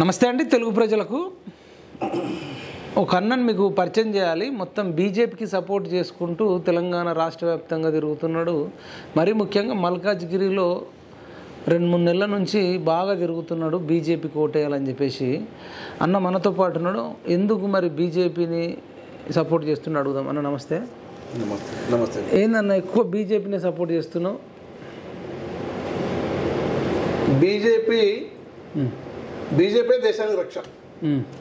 నమస్తే అండి తెలుగు ప్రజలకు ఒక అన్నని మీకు పరిచయం చేయాలి. మొత్తం బీజేపీకి సపోర్ట్ చేసుకుంటూ తెలంగాణ రాష్ట్ర వ్యాప్తంగా తిరుగుతున్నాడు. మరి ముఖ్యంగా మల్కాజ్గిరిలో 2-3 నెలల నుంచి బాగా తిరుగుతున్నాడు బీజేపీకి ఓటేయాలని చెప్పేసి. అన్న మనతో పాటు ఉన్నాడు. ఎందుకు మరి బీజేపీని సపోర్ట్ చేస్తున్నాడు అడుగుదాం. అన్న నమస్తే. నమస్తే. ఏందన్న ఎక్కువ బీజేపీని సపోర్ట్ చేస్తున్నావు? బీజేపీ దేశానికి రక్ష.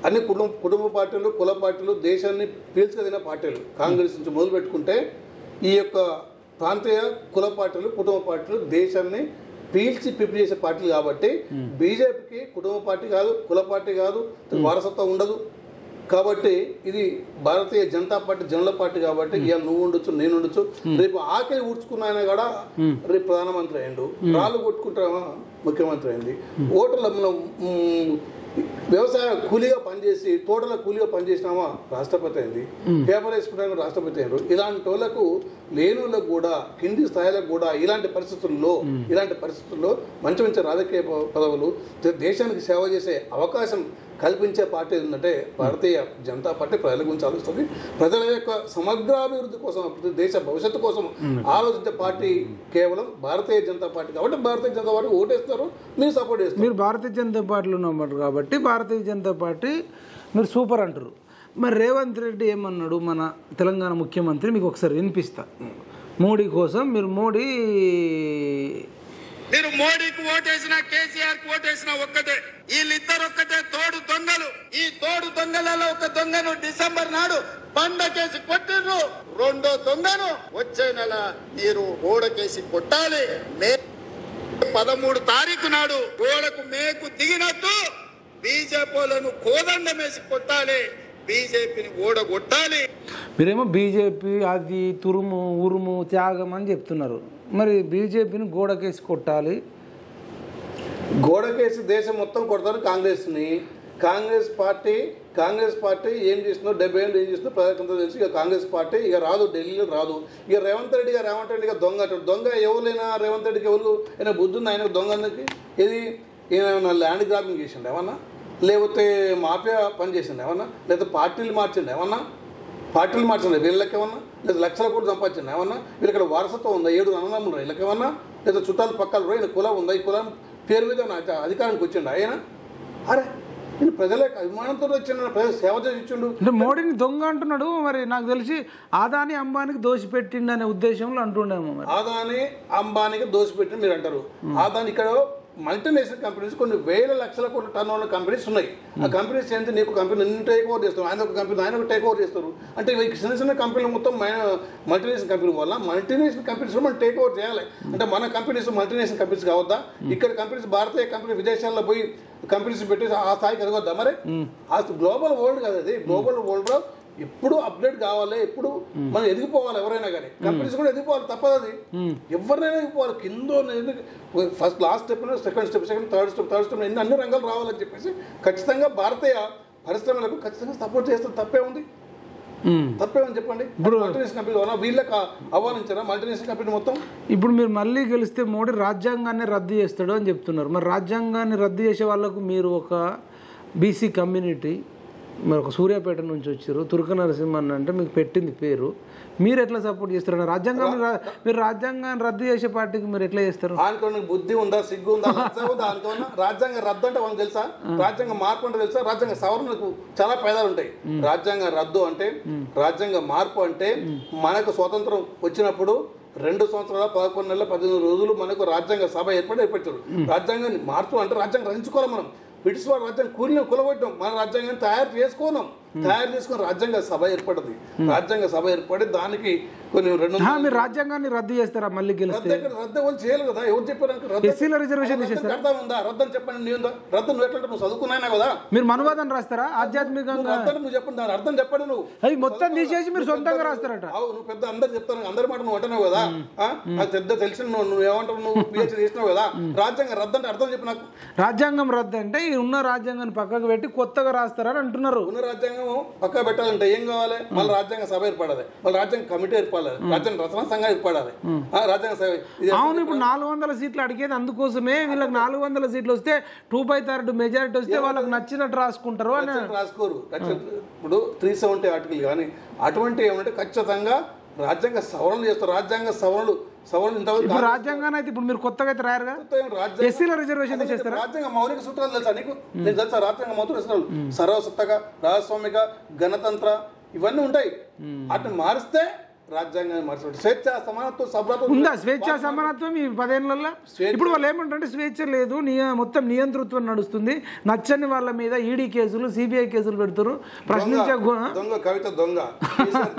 అన్ని కుటుంబ పార్టీలు, కుల పార్టీలు, దేశాన్ని పీల్చుకుదిన పార్టీలు కాంగ్రెస్ నుంచి మొదలు పెట్టుకుంటే ఈ యొక్క ప్రాంతీయ కుల పార్టీలు, కుటుంబ పార్టీలు దేశాన్ని పిప్పి చేసే పార్టీలు కాబట్టి బీజేపీకి కుటుంబ పార్టీ కాదు, కుల పార్టీ కాదు, వారసత్వం ఉండదు. కాబట్టి ఇది భారతీయ జనతా పార్టీ జనుల పార్టీ కాబట్టి ఇక నువ్వు ఉండొచ్చు, నేను ఉండొచ్చు. రేపు ఆకలి ఊడ్చుకున్న ఆయన కూడా రేపు ప్రధానమంత్రి అయ్యిండు, రాళ్ళు కొట్టుకుంటామా ముఖ్యమంత్రి అయింది. ఓటర్ల మనం వ్యవసాయ కూలీగా పనిచేసి తోటల కూలీగా పనిచేసినామా రాష్ట్రపతి అయింది, పేపర్ వేసుకుంటామా రాష్ట్రపతి అయ్యారు. ఇలాంటి వాళ్ళకు లేని వాళ్ళకు కూడా కింది స్థాయిలకు కూడా ఇలాంటి పరిస్థితుల్లో మంచి మంచి రాజకీయ పదవులు దేశానికి సేవ చేసే అవకాశం కల్పించే పార్టీ ఏంటంటే భారతీయ జనతా పార్టీ. ప్రజల గురించి ఆలోచిస్తుంది, ప్రజల యొక్క సమగ్రాభివృద్ధి కోసం, దేశ భవిష్యత్తు కోసం ఆలోచించే పార్టీ కేవలం భారతీయ జనతా పార్టీ. కాబట్టి భారతీయ జనతా పార్టీ ఓటేస్తారు, మీరు సపోర్ట్ చేస్తారు. మీరు భారతీయ జనతా పార్టీలో ఉన్నారు కాబట్టి భారతీయ జనతా పార్టీ మీరు సూపర్ అంటారు. మరి రేవంత్ రెడ్డి ఏమన్నాడు మన తెలంగాణ ముఖ్యమంత్రి? మీకు ఒకసారి వినిపిస్తా. మోడీ కోసం మీరు మోడీకి ఓటేసినా కేసీఆర్కి ఓటేసినా ఒక్కటే, వీళ్ళిద్దరు ఒక్కటే తోడు దొంగలు. ఈ తోడు దొంగలలో ఒక దొంగను డిసెంబర్ నాడు బండకేసి కొట్టిర్రు, రెండో దొంగను వచ్చే నెల మీరు ఓడకేసి కొట్టాలి. మే 13 తారీఖు నాడు గోడకు మేకు దిగినట్టు బీజేపీలను కోదండమేసి కొట్టాలి, బీజేపీని ఓడగొట్టాలి. మీరేమో బీజేపీ అది తురుము ఉరుము త్యాగం అని చెప్తున్నారు. మరి బీజేపీని గోడకేసి కొట్టాలి, గోడకేసి దేశం మొత్తం కొడతారు కాంగ్రెస్ని. కాంగ్రెస్ పార్టీ ఏం చేస్తుందో 70 ఏళ్ళు ఏం చేస్తుందో ప్రజలకంతా తెలుసు. ఇక కాంగ్రెస్ పార్టీ ఇక రాదు, ఢిల్లీలో రాదు. ఇక రేవంత్ రెడ్డి దొంగ ఎవరైనా రేవంత్ రెడ్డికి ఎవరు అయినా బుద్ధి ఉంది ఆయనకు? దొంగకి ఇది ఏమైనా ల్యాండ్ గ్రాబింగ్ చేసిండు ఏమన్నా, లేకపోతే మాఫియా పని చేసిండు ఏమన్నా, లేదా పార్టీలు మార్చిండు ఏమన్నా, వీళ్ళకి ఏమన్నా, లేదా లక్షల కోట్లు సంపాదించండి ఏమన్నా? వీళ్ళకి వారసత్వం ఉందా? 7 అన్నదమ్ములు వీళ్ళకి ఏమన్నా, లేదా చుట్టాలు పక్కలు ఈయన కులం ఉందా? ఈ కులం పేరు మీద అధికారానికి వచ్చిండు ఆయన. అరే నేను ప్రజలకు అభిమానంతో వచ్చిండు, ప్రజలు సేవ చేసి ఇచ్చిండు. అంటే మోడీని దొంగ అంటున్నాడు. మరి నాకు తెలిసి ఆదాని అంబానీకి దోషిపెట్టిండు అనే ఉద్దేశంలో అంటుండేమో. ఆదాని అంబానీకి దోషిపెట్టిండు మీరు అంటారు. ఆదాని ఇక్కడ మల్టీనేషనల్ కంపెనీస్ కొన్ని వేల లక్షల కోట్ల టర్న్ ఓవర్ కంపెనీస్ ఉన్నాయి. ఆ కంపెనీస్ ఏంటి? నీకు కంపెనీ టేక్ ఓవర్ చేస్తారు, ఆయన ఒక కంపెనీ ఆయన ఒక టేక్ ఓవర్ చేస్తారు. అంటే చిన్న కంపెనీలు మొత్తం మల్టీనేషనల్ కంపెనీ వల్ల మల్టీనేషనల్ కంపెనీస్ మనం టేక్ ఓవర్ చేయాలి. అంటే మన కంపెనీస్ మల్టీనేషనల్ కంపెనీస్ కావద్దా? ఇక్కడ కంపెనీస్ భారతీయ కంపెనీ విదేశాల్లో పోయి కంపెనీస్ పెట్టి ఆ స్థాయికి ఎదగొద్దా? మరి ఆ గ్లోబల్ వరల్డ్ కదా అది. గ్లోబల్ వరల్డ్లో ఎప్పుడు అప్డేట్ కావాలి, ఎప్పుడు మనం ఎదిగిపోవాలి. ఎవరైనా కానీ కంపెనీస్ కూడా ఎదిగిపోవాలి, తప్పదు అది. ఎవరినైనా ఎదిగిపోవాలి. కింద first last step, second step, third step అన్ని రంగాలు రావాలని చెప్పేసి ఖచ్చితంగా భారతీయ పరిశ్రమలకు ఖచ్చితంగా సపోర్ట్ చేస్తే తప్పేముంది? తప్పేమని చెప్పండి. మల్టీనేషనల్ కంపెనీ వీళ్ళకి ఆహ్వానించారా మల్టీనేషనల్ కంపెనీ మొత్తం? ఇప్పుడు మీరు మళ్ళీ గెలిస్తే మోడీ రాజ్యాంగాన్ని రద్దు చేస్తాడు అని చెప్తున్నారు. మరి రాజ్యాంగాన్ని రద్దు చేసే వాళ్ళకు మీరు ఒక బీసీ కమ్యూనిటీ, మరి ఒక సూర్యాపేట నుంచి వచ్చారు, తుర్క నరసింహన్ అంటే మీకు పెట్టింది పేరు, మీరు ఎట్లా సపోర్ట్ చేస్తారు? మీరు రాజ్యాంగాన్ని రద్దు చేసే పార్టీకి మీరు ఎట్లా చేస్తారు? అనుకోండి బుద్ధి ఉందా, సిగ్గు ఉందా, అనుకోన్నా? రాజ్యాంగ రద్దు అంటే మనకు తెలుసా? రాజ్యాంగ మార్పు అంటే తెలుసా? రాజ్యాంగ సవరణకు చాలా పేదాలు ఉంటాయి. రాజ్యాంగ రద్దు అంటే, రాజ్యాంగ మార్పు అంటే మనకు స్వాతంత్రం వచ్చినప్పుడు 2 సంవత్సరాల 11 నెలల 18 రోజులు మనకు రాజ్యాంగ సభ ఏర్పడతారు. రాజ్యాంగాన్ని మార్పు అంటే రాజ్యాంగం రచించుకోవాలి. మనం బ్రిటిష్ వారు రాజ్యాంగం కూలగొట్టాం, మన రాజ్యాంగాన్ని తయారు చేసుకుని రాజ్యాంగ సభ ఏర్పడింది. రాజ్యాంగ సభ ఏర్పడి దానికి కొన్ని మీరు రాజ్యాంగాన్ని రద్దు చేస్తారా మళ్ళీ గెలిస్తే? రద్దు ఎవరు చేయాలి కదా? ఎవరు చెప్పారు? రిజర్వేషన్ అర్థం ఉందా? రద్దని చెప్పండి. నేను రద్దు నువ్వు ఎట్లా నువ్వు చదువుకున్నాయినా కదా? మీరు మనువాదం రాస్తారా ఆధ్యాత్మికంగా? నువ్వు చెప్పండి, దాని అర్థం చెప్పండి. నువ్వు అవి మొత్తం తీసేసి మీరు సొంతంగా రాస్తారట. నువ్వు పెద్ద అందరు చెప్తాను, అందరి మాట నువ్వు అంటున్నావు కదా? నాకు పెద్ద తెలిసిన నువ్వు ఏమంటావు? నువ్వు పిహెచ్డీ చేసినావు కదా? రాజ్యాంగం రద్దు అంటే అర్థం చెప్పి నాకు. రాజ్యాంగం రద్దు అంటే ఉన్న రాజ్యాంగాన్ని పక్కకు పెట్టి కొత్తగా రాస్తారని అంటున్నారు. ఉన్న రాజ్యాంగం రాజ్యాంగం పక్క పెట్టాలంటే ఏం కావాలి? మళ్ళీ రాజ్యాంగ సభ ఏర్పడాలి, మళ్ళీ రాజ్యాంగ కమిటీ ఏర్పడాలి, రాజ్యాంగ రచనా సంఘం ఏర్పడాలి, రాజ్యాంగ సభ. అవును, ఇప్పుడు 400 సీట్లు అడిగేది అందుకోసమే. వీళ్ళకి 400 సీట్లు వస్తే 2/3 మెజారిటీ వస్తే వాళ్ళకి నచ్చినట్టు రాసుకుంటారు అని రాసుకోరు. ఇప్పుడు 370 ఆర్టికల్ కానీ అటువంటి ఏమంటే ఖచ్చితంగా రాజ్యాంగ సవరణలు చేస్తారు. రాజ్యాంగ సవరణలు ఇప్పుడు రాజ్యాంగాన్ని అయితే ఇప్పుడు మీరు కొత్తగా అయితే రాయరుగా, ఎస్సీల రిజర్వేషన్ చేస్తారు. రాజ్యాంగ మౌలిక సూత్రాలు తెలుసా నీకు? నేను తెలుసా రాజ్యాంగ మౌలిక సూత్రాలు? సర్వసత్తక, రాజస్వామిక, గణతంత్ర ఇవన్నీ ఉంటాయి. వాటిని మారిస్తే రాజ్యాంగాన్ని మార్చబడి స్వేచ్ఛ సమానత్వం సభ్యత్వం ఉందా? స్వేచ్ఛ సమానత్వం ఈ 10 ఏళ్లలో ఇప్పుడు వాళ్ళు ఏమంటారంటే స్వేచ్ఛ లేదు, మొత్తం నియంతృత్వం నడుస్తుంది, నచ్చని వాళ్ళ మీద ఈడీ కేసులు, సిబిఐ కేసులు పెడుతున్నారు, ప్రశ్నించే దొంగ కవిత దొంగ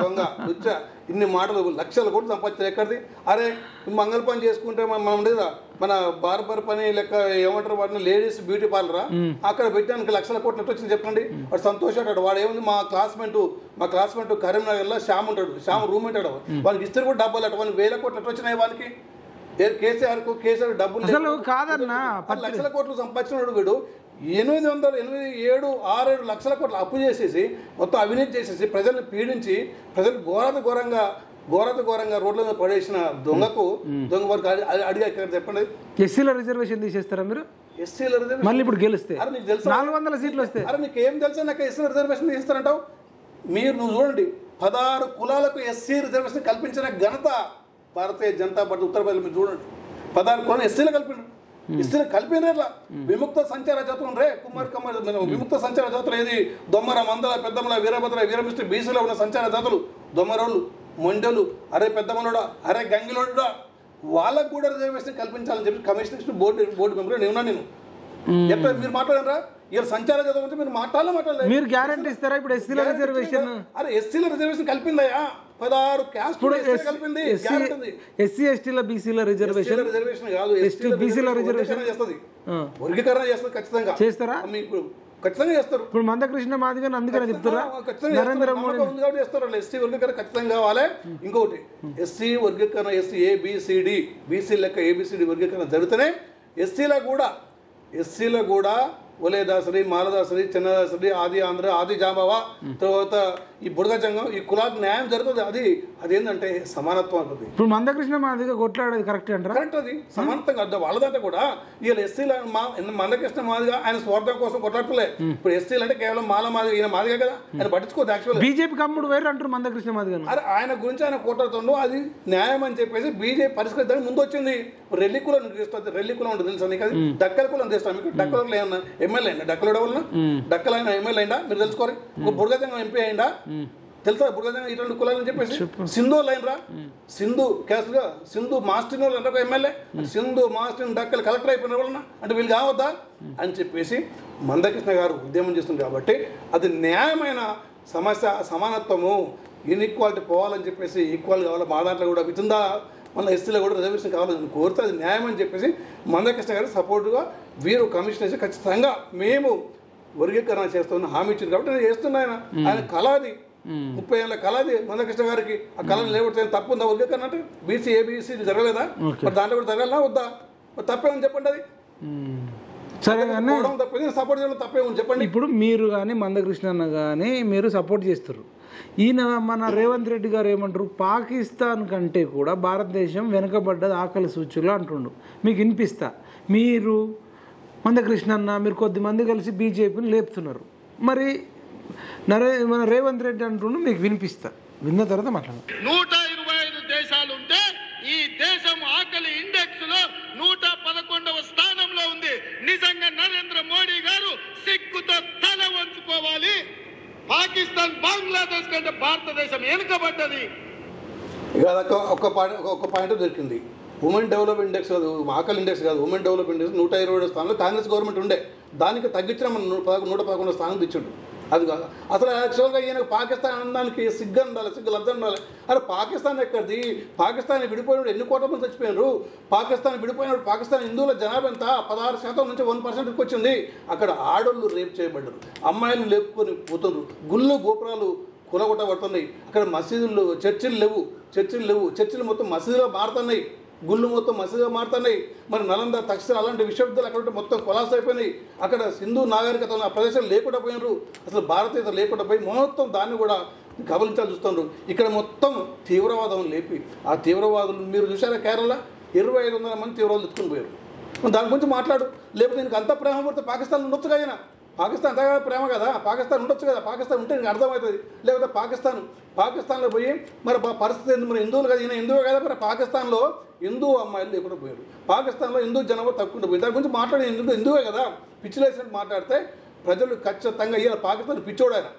దొంగ లుచ్చ ఇన్ని మాటలు లక్షల కోట్లు సంపాదించారు. ఎక్కడిది? అరే మంగళ పని చేసుకుంటే మనం లేదా మన బార్బర్ పని లెక్క ఏమంటారు వాటిని, లేడీస్ బ్యూటీ పార్లరా, అక్కడ పెట్టడానికి లక్షల కోట్లు ఎట్లా వచ్చింది చెప్పండి. వాడు సంతోషపడ్డాడు. వాడు ఏముంది, మా క్లాస్మేట్ కరీంనగర్లో శ్యామ్ ఉంటాడు, శ్యామ్ రూమ్ ఉంటాడు, వానికి ఇస్తే కూడా డబ్బులు అటు వానికి 1000 కోట్లు ఎట్లా వచ్చినాయి వానికి? కేసీఆర్ డబ్బులు కాదన్నా, లక్షల కోట్లు సంపాదించినాడు వీడు. 887 లక్షల కోట్లు అప్పు చేసేసి మొత్తం అవినీతి చేసేసి ప్రజల్ని పీడించి ప్రజలు ఘోరంగా రోడ్ల మీద పడేసిన దొంగ వారికి అడిగా చెప్పండి. ఎస్సీల రిజర్వేషన్ తీసేస్తారా మీరు? ఎస్సీల రిజర్వేషన్ మళ్ళీ ఇప్పుడు గెలిస్తే అరే నీకు తెలుసా 400 సీట్లు వస్తాయి. అరే నీకు ఏం తెలుసా నాకు ఎస్సీల రిజర్వేషన్ తీస్తారంటావు? నువ్వు చూడండి, 16 కులాలకు ఎస్సీ రిజర్వేషన్ కల్పించిన ఘనత భారతీయ జనతా పార్టీ ఉత్తరప్రదేశ్. మీరు చూడండి, 16 కులాలు ఎస్సీలు కలిపిండు. ఇస్తే కలిపినట్లా విముక్త సంచార జాతులు రే కుమార్ విముక్త సంచార జాతులు ఏది? దొమ్మర, మందల, పెద్దమల, వీరభద్ర, వీరమిష్టి, బీసీలో ఉన్న సంచార జాతులు దొమ్మరోళ్ళు, మొండలు, అరే పెద్దమనుడా, అరే గంగిలోడుడా, వాళ్ళకు కూడా రిజర్వేషన్ కల్పించాలని చెప్పి కమిషనర్ బోర్డు మెంబర్ నేను ఎట్లా మీరు మాట్లాడారా? ఇలా సంచార జాతులు అంటే మీరు మాట్లాడలేదు. మీరు గ్యారంటీ ఇస్తారా ఇప్పుడు ఎస్సీల రిజర్వేషన్? అరే ఎస్సీల రిజర్వేషన్ కలిపిందయా? 16 క్యాస్ట్ కలిపింది. ఎస్సీ ఎస్టీల బీసీల రిజర్వేషన్ కాదు, బీసీల రిజర్వేషన్ చేస్తుంది, వర్గీకరణ చేస్తుంది. ఖచ్చితంగా చేస్తారా? మీకు ఖచ్చితంగా చేస్తారు. ఇప్పుడు మందకృష్ణ మాదిగా అందుకని చెప్తారా? నరేంద్ర మోడీ చేస్తారు. ఎస్సీ వర్గీకరణ ఖచ్చితంగా కావాలి. ఇంకొకటి ఎస్సీ వర్గీకరణ, ఎస్సీ ఏబిసిడి, బీసీ లెక్క ఏబిసిడి వర్గీకరణ జరిగితేనే ఎస్సీలో కూడా ఒలేదాసరి, మాలదాసరి, చిన్నదాసరి, ఆది ఆంధ్ర, ఆది జాంబావా, తర్వాత ఈ బుడగ జంగం, ఈ కులాలకు న్యాయం జరుగుతుంది. అదేంటంటే సమానత్వం అవుతుంది. ఇప్పుడు మందకృష్ణ మాదిగా కొట్లాడేది కరెక్ట్ అంటారా? కరెక్ట్, అది సమానత్వం కాదు. వాళ్ళదంటే కూడా వీళ్ళు ఎస్సీల మందకృష్ణ మాదిగా ఆయన స్వార్థం కోసం కొట్లాడలే. ఇప్పుడు ఎస్సీలు అంటే కేవలం మాదిగా, ఈయన మాదిగా కదా, ఆయన పట్టించుకోదు. యాక్చువల్ బీజేపీ కమ్ముడు వేరు అంటారు మందకృష్ణ మాదిగా. అరే ఆయన గురించి ఆయన కొట్లాడుతుండో అది న్యాయం అని చెప్పేసి బీజేపీ పరిష్కరించడానికి ముందు వచ్చింది. రెల్లి కులం చేస్తుంది, రెల్లి కులం ఉంటుంది తెలుసా నీకు? అది డక్కల కులం చేస్తాం. మీకు డక్కల ఏమన్నా ఎమ్మెల్యే అయిందా? డక్కల వల్ల డక్కలైన ఎమ్మెల్యే అయిందా మీరు తెలుసుకోరు. బుడగజంగం ఎంపీ అయిందా తెలుసా? బుడగజంగం ఇటువంటి కులాలని చెప్పేసి సింధు లైన్ రా, సింధు క్యాస్ట్గా సింధు మాస్టిన్ వాళ్ళు అంటే ఒక ఎమ్మెల్యే, సింధు మాస్టిన్ డక్కలు కలెక్టర్ అయిపోయిన వాళ్ళ అంటే వీళ్ళు కావద్దా అని చెప్పేసి మందకృష్ణ గారు ఉద్యమం చేస్తుంది. కాబట్టి అది న్యాయమైన సమస్య, సమానత్వము, ఇన్ఈక్వాలిటీ పోవాలని చెప్పేసి ఈక్వల్ కావాలి. మా దాంట్లో కూడా వితుందా మళ్ళీ ఎస్సీలో కూడా రిజర్వేషన్ కావాలని కోరితే అది న్యాయం అని చెప్పేసి మందకృష్ణ గారు సపోర్టుగా వీరు కమిషన్ వేసి ఖచ్చితంగా మేము వర్గీకరణ చేస్తామని హామీ ఇచ్చింది. కాబట్టి నేను చేస్తున్నా. ఆయన కళ అది 30 ఏళ్ళ కళ అది మందకృష్ణ గారికి. ఆ కళను లేకపోతే తప్పు ఉందా? వర్గీకరణ అంటే బీసీ ఏబీసీ జరగలేదా? మరి దాంట్లో కూడా జరగాలనా వద్దా? మరి తప్పేమని చెప్పండి. అది సరే తప్పేది సపోర్ట్ చేయడం తప్పేమని చెప్పండి. ఇప్పుడు మీరు కానీ మందకృష్ణ అన్న కానీ మీరు సపోర్ట్ చేస్తారు. ఈయన మన రేవంత్ రెడ్డి గారు ఏమంటారు, పాకిస్తాన్ కంటే కూడా భారతదేశం వెనుకబడ్డది ఆకలి సూచులు అంటుండు. మీకు వినిపిస్తా. మీరు మందకృష్ణ అన్న మీరు కొద్దిమంది కలిసి బీజేపీని లేపుతున్నారు. మరి మన రేవంత్ రెడ్డి అంటుండు, మీకు వినిపిస్తా. విన్న తర్వాత మాట్లాడు. 125 దేశాలు ఉంటే ఈ దేశం ఆకలి ఇండెక్స్ లో 111వ స్థానంలో ఉంది. నిజంగా నరేంద్ర మోడీ గారు సిగ్గుతో తల వంచుకోవాలి. పాకిస్తాన్, బంగ్లాదేశ్ కంటే భారతదేశం వెనుకబడ్డది. ఇక ఒక పాయింట్ దొరికింది. ఉమెన్ డెవలప్మెంట్ ఇండెక్స్ కాదు, ఆకలి ఇండెక్స్ కాదు, ఉమెన్ డెవలప్మెంట్ ఇండెక్స్ 127 స్థానంలో కాంగ్రెస్ గవర్నమెంట్ ఉండే. దానికి తగ్గించిన మన 111 స్థానం తెచ్చిండు. అది కాదు అసలు. యాక్చువల్గా ఈయన పాకిస్తాన్ అనడానికి సిగ్గు ఉండాలి, సిగ్గు లబ్ధం ఉండాలి. అరే పాకిస్తాన్ ఎక్కడిది? పాకిస్తాన్ విడిపోయినప్పుడు ఎన్ని కోట్ల మంది చచ్చిపోయినారు? పాకిస్తాన్ విడిపోయినప్పుడు పాకిస్తాన్ హిందువుల జనాభా ఎంత? 16% నుంచి 1%కి వచ్చింది. అక్కడ ఆడోళ్ళు రేపు చేయబడ్డారు, అమ్మాయిలు లేపుకొని పోతున్నారు, గుళ్ళు గోపురాలు కూలగొట్టబడుతున్నాయి. అక్కడ మసీదులు, చర్చిలు లేవు, చర్చిలు మొత్తం మసీదులో మారుతున్నాయి. గుళ్ళు మొత్తం మసీదుగా మారుతున్నాయి. మరి నలంద తక్షణ అలాంటి విశ్వవిద్యాలయాలు అక్కడ మొత్తం కొలాస్ అయిపోయినాయి. అక్కడ సింధు నాగరికత ఆ ప్రదేశాలు లేకుండా పోయినారు, అసలు భారతీయత లేకుండా పోయి మొత్తం దాన్ని కూడా కబలించాలి చూస్తున్నారు. ఇక్కడ మొత్తం తీవ్రవాదం లేపి ఆ తీవ్రవాదులు మీరు చూసారా, కేరళ 2500 మంది తీవ్రవాదులు ఎత్తుకుని పోయారు. దాని గురించి మాట్లాడు. లేకపోతే నీకు అంత ప్రేమ పడితే పాకిస్తాన్ ఉండొచ్చు కదా, పాకిస్తాన్ అంతగా ప్రేమ కదా, పాకిస్తాన్ ఉండొచ్చు కదా, పాకిస్తాన్ ఉంటే నీకు అర్థమవుతుంది. లేకపోతే పాకిస్తాన్లో పోయి మరి పరిస్థితి ఎందుకు, మరి హిందువులు కదా, ఈయన హిందువే కదా, మరి పాకిస్తాన్లో హిందూ అమ్మాయిలు లేకుండా పోయారు, పాకిస్తాన్లో హిందూ జనాభా తక్కువ పోయింది. దాని గురించి మాట్లాడి హిందువే కదా పిచ్చిలేసినట్టు మాట్లాడితే ప్రజలు ఖచ్చితంగా ఇవాళ పాకిస్తాన్ పిచ్చోడాయన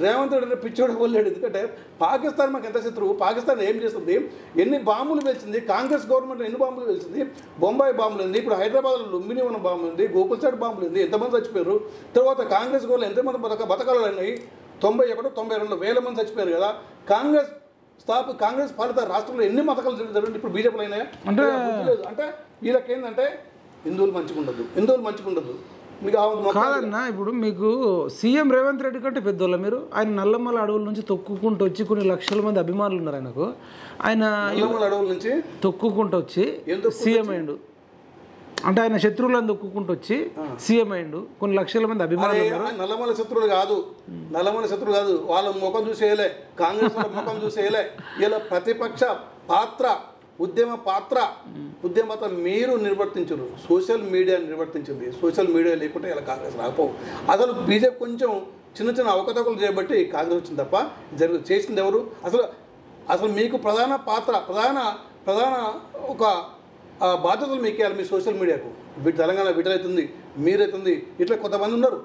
రేవంత్ రెడ్డి పిచ్చోడు పోలేడు. ఎందుకంటే పాకిస్తాన్ మాకు ఎంత శత్రువు, పాకిస్తాన్ ఏం చేస్తుంది, ఎన్ని బాంబులు పేల్చింది, కాంగ్రెస్ గవర్నమెంట్ ఎన్ని బాంబులు పేల్చింది, బొంబాయి బాంబులు ఉంది, ఇప్పుడు హైదరాబాద్లో లుంబిని ఉన్న బాంబు ఉంది, గోకుల్చాట్ బాంబులు ఉంది, ఎంతమంది చచ్చిపోయారు. తర్వాత కాంగ్రెస్ గవర్నమెంట్ ఎంతమంది బతకాలు అయినాయి, 91, 92 వేల మంది చచ్చిపోయారు కదా. కాంగ్రెస్ పాలిత రాష్ట్రంలో ఎన్ని మతకాలు జరుగుతుంది, ఇప్పుడు బీజేపీలో అయినాయా అంటే లేదు. అంటే వీళ్ళకి ఏంటంటే హిందువులు మంచిగా ఉండదు. కాదన్నా, ఇప్పుడు మీకు సీఎం రేవంత్ రెడ్డి కంటే పెద్దోళ్ళ మీరు, ఆయన నల్లమల అడవుల నుంచి తొక్కుకుంటూ వచ్చి కొన్ని లక్షల మంది అభిమానులు ఉన్నారు ఆయనకు, ఆయన అడవుల నుంచి తొక్కుకుంటూ వచ్చి సీఎం అయ్యిండు. అంటే ఆయన శత్రువులను తొక్కుకుంటూ వచ్చి సీఎం అయ్యిండు, కొన్ని లక్షల మంది అభిమానులు ఉన్నారు. నల్లమల శత్రువులు కాదు, వాళ్ళ ముఖం చూసేయలే, కాంగ్రెస్ వాళ్ళ ముఖం చూసేయలే. ఇలా ప్రతిపక్ష పాత్ర, ఉద్యమ పాత్ర మీరు నిర్వర్తించరు, సోషల్ మీడియా నిర్వర్తించింది. సోషల్ మీడియా లేకుంటే ఇలా కాంగ్రెస్ రాకపోవు. అసలు బీజేపీ కొంచెం చిన్న అవకతవకలు చేయబట్టి కాంగ్రెస్ వచ్చింది తప్ప చేసింది ఎవరు? అసలు మీకు ప్రధాన ఒక బాధ్యతలు మీకు ఇవ్వాలి మీ సోషల్ మీడియాకు. తెలంగాణ విడుదలవుతుంది, మీరైతుంది, ఇట్లా కొంతమంది ఉన్నారు.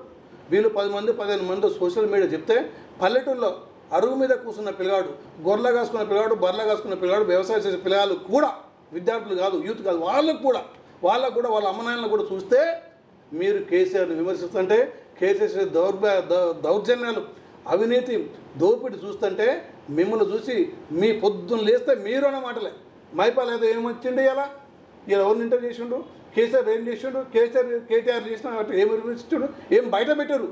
వీళ్ళు 10 మంది 15 మంది సోషల్ మీడియా చెప్తే పల్లెటూరులో అరుగు మీద కూర్చున్న పిల్లగాడు, గొర్రెలు కాసుకున్న పిల్లగాడు, బర్రెలు కాసుకున్న పిల్లగాడు, వ్యవసాయం చేసే పిల్లలు కూడా, విద్యార్థులు కాదు, యూత్ కాదు, వాళ్ళకు కూడా వాళ్ళ అమ్మనాయనలు కూడా చూస్తే మీరు కేసీఆర్ని విమర్శిస్తుంటే, కేసీఆర్ దౌర్జన్యాలు, అవినీతి, దోపిడి చూస్తుంటే మిమ్మల్ని చూసి మీ పొద్దున్న లేస్తే మీరు అన్న మాటలే. మైపాల్ ఏదో ఏమొచ్చిండు, ఇలా ఎవరిని ఇంటర్వ్యూ చేసిండు, కేసీఆర్ ఏం చేసిండు, కేటీఆర్ చేసిన ఏమి విమర్శించుడు, ఏం బయట పెట్టారు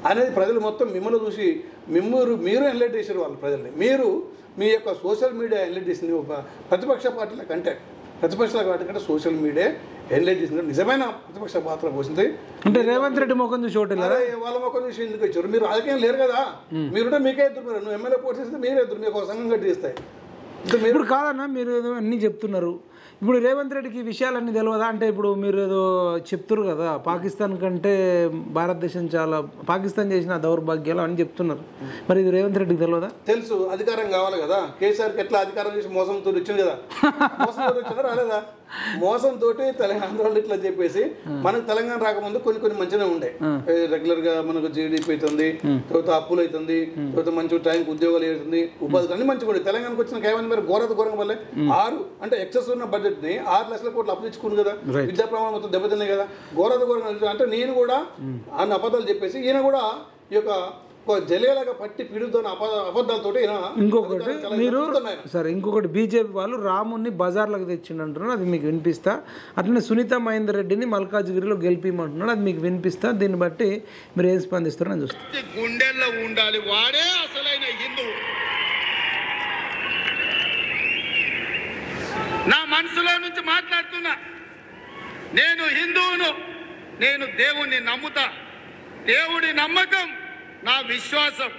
అనేది ప్రజలు మొత్తం మిమ్మల్ని చూసి మీరు ఎన్లైట్ చేశారు వాళ్ళ ప్రజల్ని. మీరు మీ యొక్క సోషల్ మీడియా ఎన్లైట్ చేసింది ప్రతిపక్ష పార్టీల కంటే సోషల్ మీడియా ఎన్లైట్ చేసింది నిజమైన ప్రతిపక్ష పాత్ర పోసింది. అంటే రేవంత్ రెడ్డి ముఖం చూసి ఓటు వాళ్ళ ముఖం చూసి ఎందుకు వచ్చారు? మీరు రాజకీయం లేరు కదా, మీరుంటే మీకే ఎదురు, మీరు నువ్వు ఎమ్మెల్యే పోటీ చేస్తే మీరే ఎదురు, మీకు ఒక సంఘం కట్టి చేస్తాయి. ఇప్పుడు కాదన్నా, మీరు ఏదో అన్నీ చెప్తున్నారు. ఇప్పుడు రేవంత్ రెడ్డికి ఈ విషయాలన్నీ తెలియదా? అంటే ఇప్పుడు మీరు ఏదో చెప్తున్నారు కదా, పాకిస్తాన్ కంటే భారతదేశం చాలా, పాకిస్తాన్ చేసిన దౌర్భాగ్యాలు అని చెప్తున్నారు. మరి ఇది రేవంత్ రెడ్డికి తెలియదా? తెలుసు, అధికారం కావాలి కదా. కేసీఆర్కి ఎట్లా అధికారం చేసి మోసంతో వచ్చింది కదా, మోసంతో వచ్చినా రాలేదా? మోసంతో ఆంధ్రాలో ఇట్లా చెప్పేసి మనకు తెలంగాణ రాకముందు కొన్ని మంచిగా ఉండే, రెగ్యులర్ గా మనకు జీడీపీ అవుతుంది, తర్వాత అప్పులు అవుతుంది, తర్వాత మంచి టైంకి ఉద్యోగాలు అవుతుంది, ఉపాధి అన్ని మంచిగా ఉండే. తెలంగాణకు వచ్చిన కేవలం మీరు ఘోరంగా వల్లే 6 అంటే ఎక్సెస్ ఉన్న బడ్జెట్ ని 6 లక్షల కోట్లు అప్పు తెచ్చుకుంది కదా, విద్యా ప్రమాణం మొత్తం దెబ్బతిన్నాయి కదా, ఘోరంగా. అంటే నేను కూడా అన్ని అబద్ధాలు చెప్పేసి ఈయన కూడా ఈ యొక్క జలేలాగా పట్టి పీడుతున్న అబద్ధాలతో. ఇంకొకటి మీరు సరే, ఇంకొకటి బీజేపీ వాళ్ళు రాముని బజార్లకు తెచ్చిండు అంటున్నారు, అది మీకు వినిపిస్తా. అట్లనే సునీత మహేందర్ రెడ్డిని మల్కాజ్గిరిలో గెలిపిమంటున్నాడు, అది మీకు వినిపిస్తా. దీన్ని బట్టి మీరు ఏం స్పందిస్తారో నేను చూస్తాను. గుండెల్లో ఉండాలి, వాడే అసలైన హిందూ. నా మనసులో నుంచి మాట్లాడుతున్నా, నేను హిందువును, నేను దేవుణ్ణి నమ్ముతా, దేవుడి నమ్మకం నా విశ్వాసం.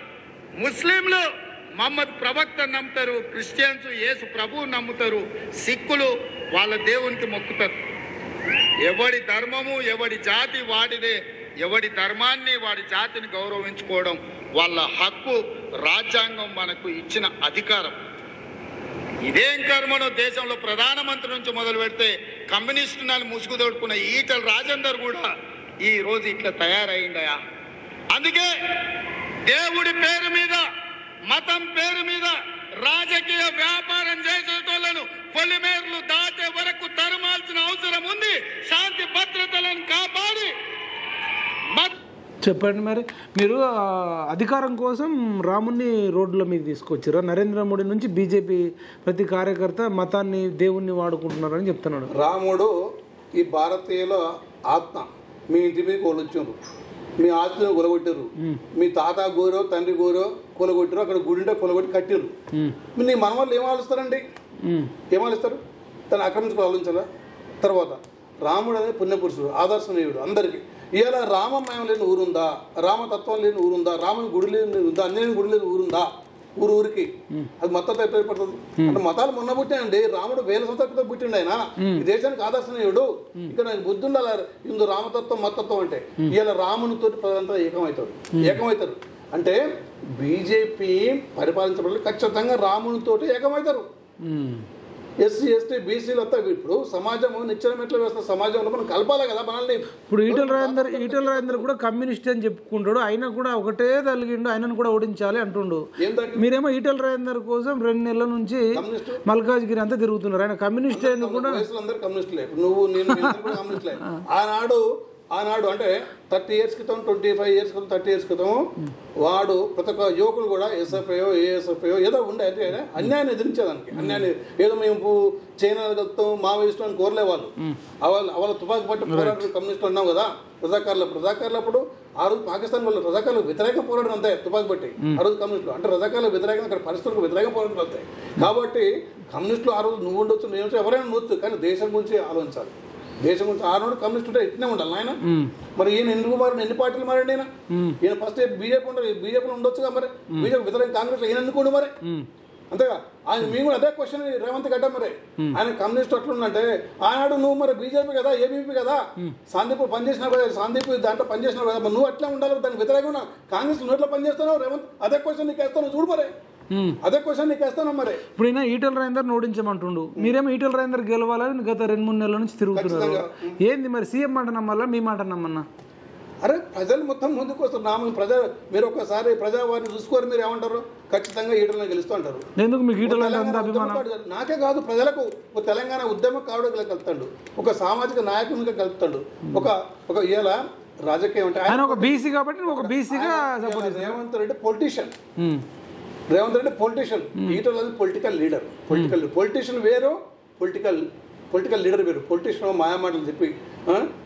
ముస్లింలు మహమ్మద్ ప్రవక్త నమ్ముతారు, క్రిస్టియన్స్ యేసు ప్రభువు నమ్ముతారు, సిక్కులు వాళ్ళ దేవునికి మొక్కుతారు. ఎవడి ధర్మము ఎవడి జాతి వాడిదే, ఎవడి ధర్మాన్ని వాడి జాతిని గౌరవించుకోవడం వాళ్ళ హక్కు, రాజ్యాంగం మనకు ఇచ్చిన అధికారం. ఇదేం కర్మనో దేశంలో ప్రధానమంత్రి నుంచి మొదలు పెడితే కమ్యూనిస్టులను ముసుగు తోడుకున్న ఈటల రాజేందర్ కూడా ఈ రోజు ఇట్లా తయారైందయా. అందుకే దేవుడి పేరు మీద, మతం పేరు మీద రాజకీయ వ్యాపారం చేసేటోళ్లను పొలిమేర్లు దాటే వరకు తరమాల్సిన అవసరం ఉంది. శాంతి భద్రతలను కాపాడి. చెప్పండి, మరి మీరు అధికారం కోసం రాముని రోడ్లో మీకు తీసుకొచ్చారు. నరేంద్ర మోడీ నుంచి బీజేపీ ప్రతి కార్యకర్త మతాన్ని దేవుణ్ణి వాడుకుంటున్నారని చెప్తున్నాడు. రాముడు ఈ భారతీయుల ఆత్మ. మీ ఇంటి మీద కోలొచ్చారు, మీ ఆస్తిని కొలగొట్టారు, మీ తాత గోరో తండ్రి గోరో కొలగొట్టారు, అక్కడ గుడి ఉంటే కొలగొట్టి కట్టారు. నీ మన వాళ్ళు ఏం ఆలోస్తారండి? ఏం ఆలోస్తారు? తను ఆక్రమించుకోవాలి ఆలోచించాలా. తర్వాత రాముడు అనేది పుణ్యపురుషుడు, ఆదర్శనీయుడు అందరికీ. ఇలా రామమయం లేని ఊరుందా, రామతత్వం లేని ఊరుందా, రాముని గుడి లేని ఉందా, అన్ని గుడి లేని ఊరుందా? ఊరికి అది మొత్తం ఏర్పడుతుంది. అంటే మతాలు మొన్న పుట్టాయండి. రాముడు 1000 సంవత్సరాల క్రితం పుట్టిండు ఆయన. ఈ దేశానికి ఆదర్శనీయుడు. ఇక్కడ బుద్ధి ఉండాలి. ఇందు రామతత్వం మతత్వం అంటే ఇలా రామునితో ప్రజలంతా ఏకమవుతారు. అంటే బీజేపీ పరిపాలించబడి ఖచ్చితంగా రామునితోటి ఏకమవుతారు. ఎస్సీ ఎస్టీ బీసీలు వస్తా. ఇప్పుడు సమాజం నిశ్చలం ఎట్లా వేస్తున్న సమాజంలో మనం కలపాలి కదా మనల్ని. ఇప్పుడు ఈటల రాజేందర్ కూడా కమ్యూనిస్ట్ అని చెప్పుకుంటాడు. ఆయన కూడా ఒకటే తలిగిండు, ఆయనను కూడా ఓడించాలి అంటుండు. మీరేమో ఈటల రాజేందర్ కోసం 2 నెలల నుంచి మల్కాజ్గిరి అంతా తిరుగుతున్నారు. ఆయన కమ్యూనిస్ట్ అని కూడా అందరు కమ్యూనిస్టులే. నువ్వు నేను కమ్యూనిస్టులే. ఆనాడు అంటే 30 years క్రితం, 25 years క్రితం, 30 years క్రితం వాడు ప్రతి ఒక్క యువకులు కూడా ఎస్ఎఫ్ఐఓ ఏఎస్ఎఫ్ఐఓ ఏదో ఉండే. అంటే అన్యాయాన్ని ఎదిరించేదానికి, అన్యాయాన్ని ఏదో మేము చైనా కలుపుతాం మావోయిస్టు అని కోరలే వాళ్ళు. వాళ్ళ తుపాకి పట్టి పోరాటం కమ్యూనిస్టులు అన్నాం కదా. రజాకార్లు అప్పుడు ఆ రోజు పాకిస్తాన్ వాళ్ళు రజాకార్లకు వ్యతిరేకంగా పోరాటం అంతే తుపాకి పట్టి. ఆ రోజు కమ్యూనిస్టులు అంటే రజాకార్లకు వ్యతిరేకంగా అక్కడ పరిస్థితులకు వ్యతిరేకంగా పోరాటం అవుతాయి. కాబట్టి కమ్యూనిస్టులు ఆ రోజు నువ్వు ఉండొచ్చు, నేను ఎవరైనా ఉండొచ్చు, కానీ దేశం గురించి ఆలోచించాలి. దేశం గురించి ఆనాడు కమ్యూనిస్ట్ ఉంటే ఇట్నే ఉండాలి ఆయన. మరి ఈయన ఎందుకు మారండి, ఎన్ని పార్టీలు మారండి ఈయన ఫస్ట్ బీజేపీ ఉంటారు, బీజేపీలో ఉండొచ్చుగా. మరి బీజేపీ వ్యతిరేక కాంగ్రెస్ ఈయన ఎందుకు మరి అంతేగా. ఆయన మేము కూడా అదే క్వశ్చన్ రేవంత్ గడ్డ. మరి ఆయన కమ్యూనిస్ట్ అట్లుందంటే ఆనాడు నువ్వు మరి బీజేపీ కదా, ఏబీపీ కదా, సందీప్ పనిచేసినావు కదా, సందీప్ దాంట్లో పనిచేసినావు కదా, మరి నువ్వు అట్లా ఉండాలి. దానికి వ్యతిరేకంగా కాంగ్రెస్ నువ్వు ఎట్లా పనిచేస్తున్నావు రేవంత్? అదే క్వశ్చన్ నీకు వేస్తాను చూడు. మరి అదే క్వశ్చన్ నీకు వేస్తాను. మరి ఇప్పుడు ఈయన ఈటల రాజేందర్ ఓడించమంటుండు, మీరేమో ఈటల రాజేందర్ గెలవాలని గత 2-3 నెలల నుంచి తిరుగుతున్నారు. ఏంది మరి సీఎం మాట నమ్మల్లా మీ మాట నమ్మన్నా? అరే ప్రజలు మొత్తం ముందుకు వస్తారు. మీరు ఒకసారి ప్రజావారిని చూసుకోరు, మీరు ఏమంటారు? ఖచ్చితంగా ఈటలను గెలుస్తూ అంటారు. ఎందుకు మీకు ఈటల నాకే కాదు, ప్రజలకు ఒక తెలంగాణ ఉద్యమకారుడుగా కలుపుతాడు, ఒక సామాజిక నాయకునిగా కలుపుతాడు. ఒక ఇలా రాజకీయం అంటే ఆయన ఒక బీసీ కాబట్టి ఒక బీసీగా Revanth Reddy politician. Etela political leader. Politician వేరు, పొలిటికల్ లీడర్ వేరు. పొలిటీషియన్ మాయామాటలు చెప్పి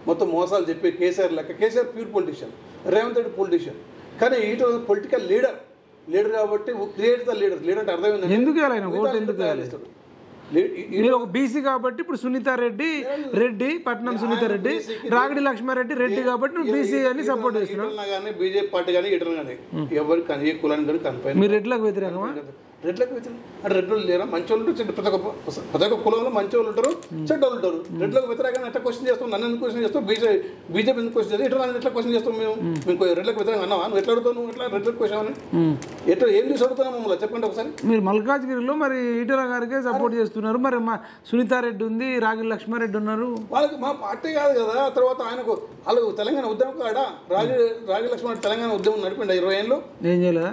మొత్తం మోసాలు చెప్పి కేసీఆర్ లెక్క. KCR pure politician, Revanth Reddy politician. కానీ ఈటల పొలిటికల్ లీడర్ కాబట్టి క్రియేట్ ద లీడర్ అంటే అర్థమైంది. ఎందుకు మీరు ఒక బీసీ కాబట్టి ఇప్పుడు సునీత రెడ్డి పట్నం సునీత రెడ్డి, రాగిడి లక్ష్మారెడ్డి రెడ్డి కాబట్టి నువ్వు బీసీ అని సపోర్ట్ చేస్తున్నావు. కానీ బీజేపీ పార్టీ కానీ ఈటలు కానీ ఎవరికి ఏ కులానికి కానీ కనిపోయింది. మీరు రెడ్లకు వ్యతిరేకమా? రెడ్లకు వ్యతిరేకం అంటే రెడ్లు లేరా? మంచి వాళ్ళు ఉంటారు, ప్రతి ఒక్క కులంలో మంచి వాళ్ళు ఉంటారు, చెడ్డ వాళ్ళు ఉంటారు. రెడ్లకు వ్యతిరేకంగా ఎట్లా క్వశ్చన్ చేస్తాం? నన్ను ఎందుకు క్వశ్చన్ చేస్తాం? బీజేపీ ఎందుకు క్వశ్చన్ చేస్తాం? ఇట్లా ఎట్లా క్వశ్చన్ చేస్తాం? మేము రెడ్లకు వ్యతిరేకంగా అన్నావా? నువ్వు ఎట్లా అడుగుతావు? నువ్వు ఎట్లా రెడ్లకు క్వశ్చన్ అని ఎట్లా ఏం చేసి అడుగుతున్నావు మమ్మల్ని చెప్పండి ఒకసారి. మీరు మల్కాజ్గిరిలో మరి ఈటల గారికే సపోర్ట్ చేస్తున్నారు. మరి మా సునీతారెడ్డి ఉంది, రాగి లక్ష్మారెడ్డి ఉన్నారు. వాళ్ళకి మా పార్టీ కాదు కదా. తర్వాత ఆయనకు వాళ్ళు తెలంగాణ ఉద్యమం కాడా రాగి లక్ష్మారెడ్డి తెలంగాణ ఉద్యమం నడిపిండి 20 ఏళ్ళు. ఏం చేయలేదా?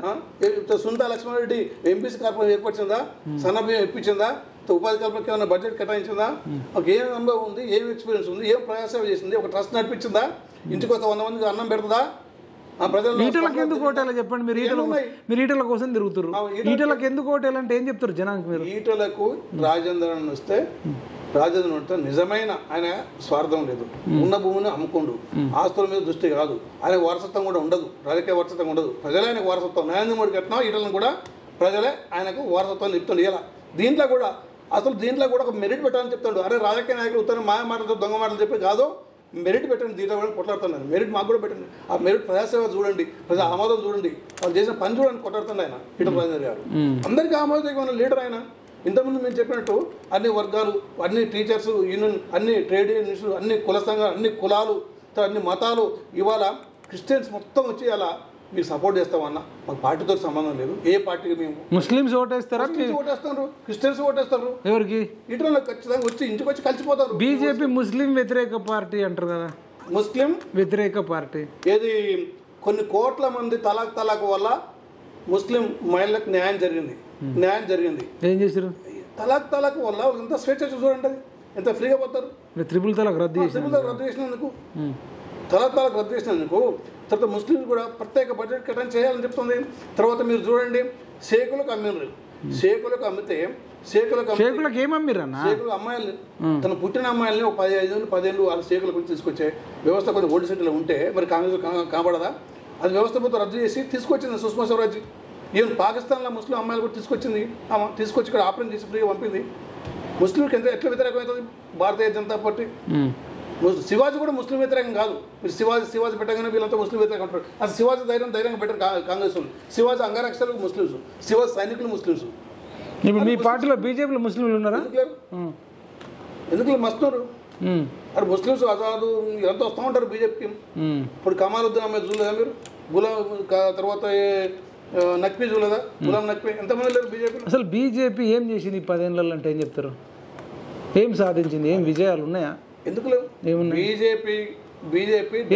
సునీతా లక్ష్మారెడ్డి ఎంపీసీ కార్పొరేషన్ ఏర్పరిచిందా? సన్నబియ్యం ఇప్పించిందా? ఉపాధి కల్పనకి ఏమైనా బడ్జెట్ కేటాయించిందా? ఒక ఏం అనుభవం ఉంది, ఏం ఎక్స్పీరియన్స్ ఉంది, ఏం ప్రయాసం చేసింది, ఒక ట్రస్ట్ నడిపించిందా? ఇంటికి వస్తే 100 మందికి అన్నం పెడుతుందా? ఈటలకు ఎందుకు ఓటేలా చెప్పండి. మీరు ఈటల కోసం తిరుగుతారు. ఈటలకు ఎందుకు ఓటేయాలంటే ఏం చెప్తారు జనానికి? మీరు ఈటలకు రాజేంద్రన్ వస్తే నిజమైన ఆయన స్వార్థం లేదు. ఉన్న భూమిని అమ్ముకోండు, ఆస్తుల మీద దృష్టి కాదు. ఆయనకు వారసత్వం కూడా ఉండదు, రాజకీయ వారసత్వం ఉండదు. ప్రజలే ఆయనకు వారసత్వం. నరేంద్ర మోడీ కట్టినా ఈటలను కూడా ప్రజలే ఆయనకు వారసత్వాన్ని ఇస్తుంది. ఇలా దీంట్లో కూడా ఒక మెరిట్ పెట్టాలని చెప్తాడు. అరే రాజకీయ నాయకులు ఉత్తరం మాయ మాటలతో దొంగ మాటలు చెప్పి కాదు, మెరిట్ పెట్టండి. దీంట్లో కూడా కొట్లాడుతున్నాను. మెరిట్ మాకు కూడా పెట్టండి. ఆ మెరిట్ ప్రజాసేవ చూడండి, ప్రజా ఆమోదం చూడండి, వాళ్ళు చేసిన పని చూడండి. కొట్లాడుతుంది ఆయన ఈటల రాజేందర్ గారు. అందరికీ ఆమోదం లీడర్ ఆయన. ఇంతకుముందు మేము చెప్పినట్టు అన్ని వర్గాలు, అన్ని టీచర్స్ యూనియన్, అన్ని ట్రేడ్ యూనియన్స్, అన్ని కుల సంఘాలు, అన్ని కులాలు, అన్ని మతాలు, ఇవాళ క్రిస్టియన్స్ మొత్తం వచ్చి అలా మీకు సపోర్ట్ చేస్తామన్నా. మాకు పార్టీతో సంబంధం లేదు. ఏ పార్టీకి మేము ముస్లిమ్స్ ఓటేస్తారా? ఓటేస్తారు, క్రిస్టియన్స్ ఓటేస్తారు. ఎవరికి? ఇట్లా ఖచ్చితంగా వచ్చి ఇంటికి వచ్చి కలిసిపోతారు. బీజేపీ ముస్లిం వ్యతిరేక పార్టీ అంటారు కదా. ముస్లిం వ్యతిరేక పార్టీ ఏది? కొన్ని కోట్ల మంది తలాక్ వల్ల ముస్లిం మహిళలకు న్యాయం జరిగింది. ఏం చేశారు? తలాక్ వల్ల ఎంత స్వేచ్ఛ చూడండి, ఎంత ఫ్రీగా పోతారు. ట్రిపుల్ తలాక్ రద్దు చేసినందుకు తలాక్ రద్దు చేసినందుకు తర్వాత ముస్లింలు కూడా ప్రత్యేక బడ్జెట్ కేటాయించి చేయాలని చెప్తుంది. తర్వాత మీరు చూడండి, షేకులకు అమ్మినారు. షేకులకు అమ్మాయిల్ని, తన పుట్టిన అమ్మాయిల్ని ఒక 15 వాళ్ళ షేకుల గురించి తీసుకొచ్చే వ్యవస్థ కొంచెం ఓల్డ్ సిటీలో ఉంటే మరి కాంగ్రెస్ కనబడదా? అది వ్యవస్థ మొత్తం రద్దు చేసి తీసుకొచ్చింది సుష్మా స్వరాజ్. ఈవెన్ పాకిస్తాన్లో ముస్లిం అమ్మాయిలు కూడా తీసుకొచ్చి ఇక్కడ ఆపరేషన్ చేసి ఫ్రీగా పంపింది. ముస్లింకి ఎట్లా వ్యతిరేకమవుతుంది భారతీయ జనతా పార్టీ? శివాజీ కూడా ముస్లిం వ్యతిరేకం కాదు. మీరు శివాజీ పెట్టగానే వీళ్ళంతా ముస్లిం వ్యతిరేకం అంటారు. అసలు శివాజీ ధైర్యంగా పెట్టారు కాంగ్రెస్ వాళ్ళు. శివాజీ అంగరక్షకులు ముస్లింస్, శివాజీ సైనికులు ముస్లింస్. ఇప్పుడు మీ పార్టీలో బీజేపీలో ముస్లింలు ఉన్నారా? ఎందుకు మస్తున్నారు? అరే ముస్లింస్ ఆజాదు ఎంత వస్తూ ఉంటారు బీజేపీకి. ఇప్పుడు కమాలుద్దీన్ అహ్మద్ చూడలేదా మీరు? తర్వాత నక్వీ చూడలేదా? గులాం నక్వీ ఎంతమంది లేరు బీజేపీ? అసలు బీజేపీ ఏం చేసింది 10 ఏళ్ళలో అంటే ఏం చెప్తారు? ఏం సాధించింది? ఏం విజయాలు ఉన్నాయా? ఎందుకు లేవు? బీజేపీ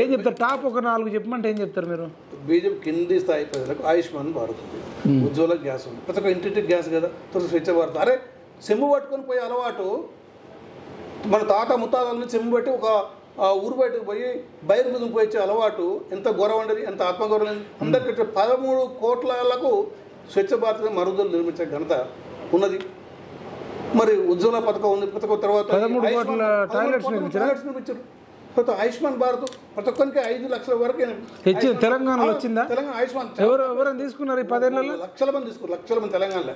ఏం చెప్తారు? టాప్ ఒక 4 చెప్పమంటే ఏం చెప్తారు మీరు? బీజేపీ కింది స్థాయి ప్రజలకు ఆయుష్మాన్ భారత్ ఉంది, ఉజ్వల గ్యాస్ ఉంది, ప్రతి ఒక్క ఇంటింటికి గ్యాస్ కదా, స్వచ్ఛ భారత్. అరే చెంబు పట్టుకొని పోయే అలవాటు మన తాత ముత్తాతలని చెంబు పెట్టి ఒక ఊరు బయటకు పోయి బయట మీద పోయించే అలవాటు ఎంత గౌరవం ఉండేది, ఎంత ఆత్మగౌరవం. అందరికీ 13 కోట్లకు స్వచ్ఛ భారత్ మరుగుదొడ్లు నిర్మించే ఘనత ఉన్నది. మరి ఉజ్వల పథకం ఉంది, పథకం తర్వాత 13 కోట్ల టాయిలెట్స్ నిర్మించారు. తర్వాత ఆయుష్మాన్ భారత్ ప్రతి ఒక్కరికి 5 లక్షల వరకు తెలంగాణలో వచ్చిందా? తెలంగాణ ఆయుష్మాన్ ఎవరైనా తీసుకున్నారు ఈ 10 ఏళ్ళలో? లక్షల మంది తీసుకున్నారు, లక్షల మంది తెలంగాణలో.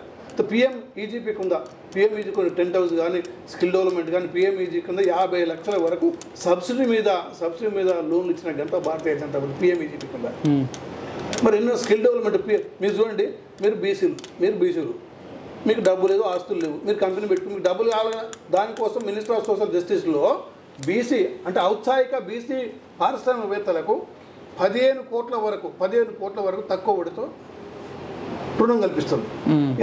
పిఎంఈజీపీకి ఉందా? పిఎంఈజీ కొన్ని టెంట్ హౌస్ కానీ స్కిల్ డెవలప్మెంట్ కానీ పిఎంఈజీ కింద 50 లక్షల వరకు సబ్సిడీ మీద లోన్లు ఇచ్చిన ఘనత భారతీయ జనతా పార్టీ పిఎంఈజీపీ కింద. మరి ఎన్నో స్కిల్ డెవలప్మెంట్ మీరు చూడండి, మీరు బీసీలు మీకు డబ్బు లేదు, ఆస్తులు లేవు, మీరు కంపెనీ పెట్టుకుని మీకు డబ్బులు కావాలి. దానికోసం మినిస్టర్ ఆఫ్ సోషల్ జస్టిస్లో బీసీ అంటే ఔత్సాహిక బీసీ పారిశ్రామికవేత్తలకు 15 కోట్ల వరకు తక్కువ వడ్డీతో రుణం కల్పిస్తుంది.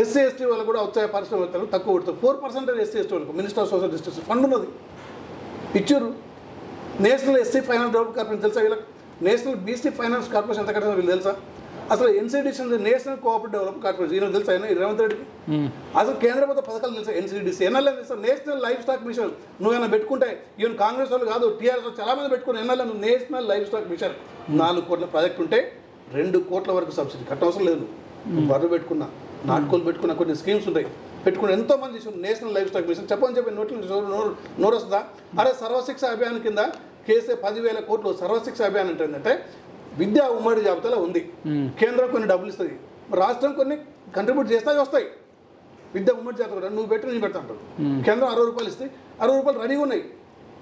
ఎస్సీ ఎస్టీ వాళ్ళు కూడా ఔత్సాహిక పారిశ్రామికవేత్తలకు తక్కువ వడ్డీతో 4% ఎస్సీ ఎస్టీ వాళ్ళకు minister of social justice fund ఉన్నది, ఇచ్చారు. National SC finance development corporation తెలుసా వీళ్ళకి? నేషనల్ బీసీ ఫైనాన్స్ కార్పొరేషన్ ఎంత కట్టినా వీళ్ళు తెలుసా? అసలు NCDC national cooperative development corporation ఈయన తెలుసా? రేవంత్ రెడ్డికి అసలు కేంద్ర ప్రభుత్వ పథకాలు తెలుసా? ఎన్సీడీసీ ఎన్ఎల్ఏ తెలుసా? National livestock mission. నువ్వేమైనా పెట్టుకుంటే ఈవెన్ కాంగ్రెస్ వాళ్ళు కాదు, టీఆర్ఎస్ చాలా మంది పెట్టుకుని ఎన్ఎల్ఏ నువ్వు నేషనల్ లైఫ్ స్టాక్ మిషన్ 4 కోట్ల ప్రాజెక్ట్ ఉంటే 2 కోట్ల వరకు సబ్సిడీ కట్టవసరం లేదు. నువ్వు బర్రెలు పెట్టుకున్నా, నాటుకోలు పెట్టుకున్నా, కొన్ని స్కీమ్స్ ఉంటాయి పెట్టుకుని ఎంతో మంది నేషనల్ లైఫ్ స్టాక్ మిషన్ చెప్పి నోరు వస్తుందా? అరే సర్వశిక్ష అభియాన్ కింద కేసే 10,000 కోట్లు సర్వశిక్ష అభియాన్ అంటే విద్యా ఉమ్మడి జాబితాలో ఉంది. కేంద్రం కొన్ని డబ్బులు ఇస్తుంది, రాష్ట్రం కొన్ని కంట్రిబ్యూట్ చేస్తాయి వస్తాయి. విద్యా ఉమ్మడి జాబితా నువ్వు పెట్టి నేను పెడతా అంటారు. కేంద్రం 60 రూపాయలు ఇస్తే 60 రూపాయలు రెడీగా ఉన్నాయి,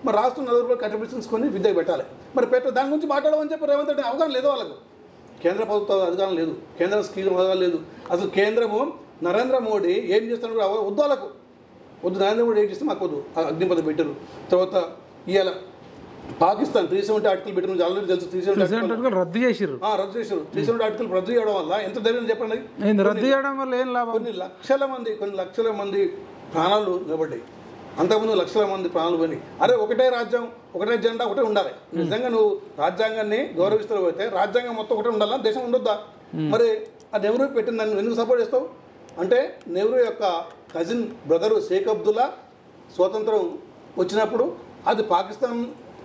మరి రాష్ట్రం 40 రూపాయలు కంట్రిబ్యూషన్స్ కొని విద్యకు పెట్టాలి. మరి దాని గురించి మాట్లాడమని చెప్పి రేవంత్ రెడ్డి అవగాహన లేదు వాళ్ళకు. కేంద్ర ప్రభుత్వ అధికారం లేదు, కేంద్ర స్కీమ్ అవగాహన లేదు. అసలు కేంద్రము నరేంద్ర మోడీ ఏం చేస్తాడు వద్దు, వాళ్ళకు వద్దు. నరేంద్ర మోడీ ఏం చేస్తే మాకు వద్దు. అగ్నిపథ పెట్టారు. తర్వాత ఇవాళ పాకిస్తాన్ 370 ఆర్టికల్ పెట్టిన ఆల్రెడీ తెలుసు. 370 రద్దు చేశారు. 370 ఆర్టికల్ రద్దు చేయడం వల్ల ఎంత ధైర్యం చెప్పండి? రద్దు చేయడం వల్ల ఏం లాభం? కొన్ని లక్షల మంది ప్రాణాలు నిలబడ్డాయి. అంతకుముందు లక్షల మంది ప్రాణాలు పోయినాయి. అరే ఒకటే రాజ్యం, ఒకటే జెండా, ఒకటే ఉండాలి. నిజంగా నువ్వు రాజ్యాంగాన్ని గౌరవిస్తూ పోతే రాజ్యాంగం మొత్తం ఒకటే ఉండాలా, దేశం ఉండొద్దా? మరి ఆ నెహ్రూ పెట్టిన దాన్ని ఎందుకు సపోర్ట్ చేస్తావు? అంటే నెహ్రూ యొక్క కజిన్ బ్రదరు షేక్ అబ్దుల్లా స్వాతంత్రం వచ్చినప్పుడు అది పాకిస్తాన్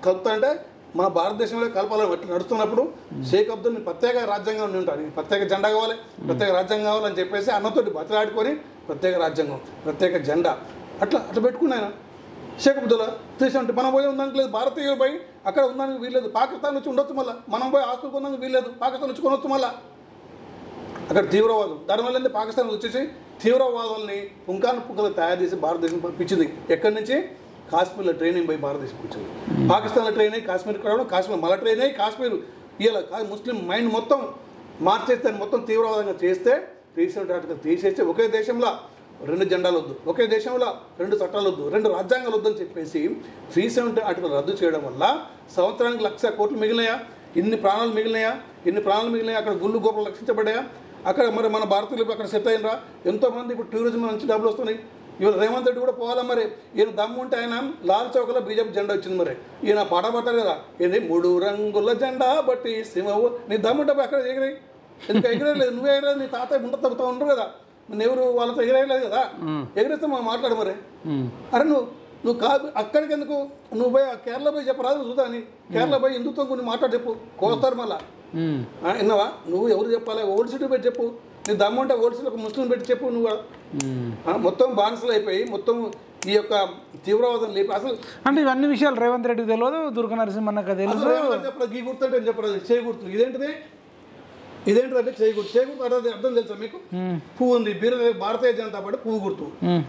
కలుపుతాంటే మన భారతదేశంలో కలపాలని అట్లా నడుస్తున్నప్పుడు షేక్ అబ్దుల్ని ప్రత్యేక రాజ్యాంగం ఉంటాను, ప్రత్యేక జెండా కావాలి, ప్రత్యేక రాజ్యాంగం కావాలని చెప్పేసి అన్నతోటి బతిలాడుకొని ప్రత్యేక రాజ్యాంగం, ప్రత్యేక జెండా అట్లా పెట్టుకున్నాయన షేక్ అబ్దుల్లా. 370 మనం పోయి ఉందానికి లేదు, భారతీయులు పోయి అక్కడ ఉందానికి వీల్లేదు. పాకిస్తాన్ నుంచి ఉండొచ్చు, మళ్ళీ మనం పోయి ఆస్తులు కొందానికి వీల్లేదు, పాకిస్తాన్ నుంచి కొనొచ్చు. మళ్ళీ అక్కడ తీవ్రవాదం, దానివల్ల పాకిస్తాన్ వచ్చేసి తీవ్రవాదుల్ని పుంకాలు తయారు చేసి భారతదేశం పంపించింది. ఎక్కడి నుంచి? కాశ్మీర్లో ట్రైనింగ్ పోయి భారతదేశం వచ్చింది. పాకిస్తాన్లో ట్రైన్ అయ్యి కాశ్మీర్కి రావడం, కాశ్మీర్ మళ్ళీ ట్రైన్ అయ్యి కాశ్మీర్ ఇలా ముస్లిం మైండ్ మొత్తం మార్చేసి దాన్ని మొత్తం తీవ్రవాదంగా చేస్తే 370 ఆర్టికల్ తీసేస్తే ఒకే దేశంలో 2 జెండాలు వద్దు, ఒకే దేశంలో 2 చట్టాలు వద్దు, 2 రాజ్యాంగాలు వద్దని చెప్పేసి 370 ఆర్టికల్ రద్దు చేయడం వల్ల సంవత్సరానికి 1,00,000 కోట్లు మిగిలినాయా? ఇన్ని ప్రాణాలు మిగిలినాయా? అక్కడ గుళ్ళు గోపులు రక్షించబడ్డాయా? అక్కడ మరి మన భారతీయులు అక్కడ సెట్ అయినరా? ఎంతోమంది ఇప్పుడు టూరిజం నుంచి డబ్బులు వస్తున్నాయి. ఇవాళ రేవంత్ రెడ్డి కూడా పోవాలా? మరి ఈయన దమ్ము ఉంటే ఆయన లాల్ చౌకలో బీజేపీ జెండా వచ్చింది. మరి ఈయన పాట పడతారు కదా, ఏంటి 3 రంగుల జెండా బట్టి సింహవు. నీ దమ్ముంటే అక్కడ ఎగిరాయి, ఎందుకు ఎగిరేయలేదు? నువ్వే ఎగిరేది, నీ తాత ముంట తగ్గుతూ ఉండరు కదా, ఎవరు వాళ్ళతో ఎగిరేయలేదు కదా, ఎగిరేస్తే మనం మాట్లాడు. మరి అరే నువ్వు కాదు అక్కడికి ఎందుకు? నువ్వు పోయి కేరళ పోయి చెప్పరాదు చూద్దాని, కేరళ పోయి హిందుత్వం గురించి మాట్లాడి చెప్పు, కోస్తారు మళ్ళా. విన్నావా? నువ్వు ఎవరు చెప్పాలి? ఓల్డ్ సిటీ పెట్టి చెప్పు. నీ దమ్ముంటే ఓల్డ్ సిటీ ఒక ముస్లిం పెట్టి చెప్పు. నువ్వు మొత్తం బానిసలు అయిపోయి మొత్తం ఈ యొక్క తీవ్రవాదం లేపి అసలు అంటే ఇవన్నీ విషయాలు రేవంత్ రెడ్డికి తెలియదు, దుర్గా నరసింహన్నకు తెలుసు. చెప్పలేదు, గీ గుర్తుంటే చెప్పరాదు, చేయకూడదు. ఇదేంటిదంటే చేయకూడదు అర్థం తెలుసా మీకు? పువ్వు ఉంది, భారతీయ జనతా పార్టీ పువ్వు గుర్తు.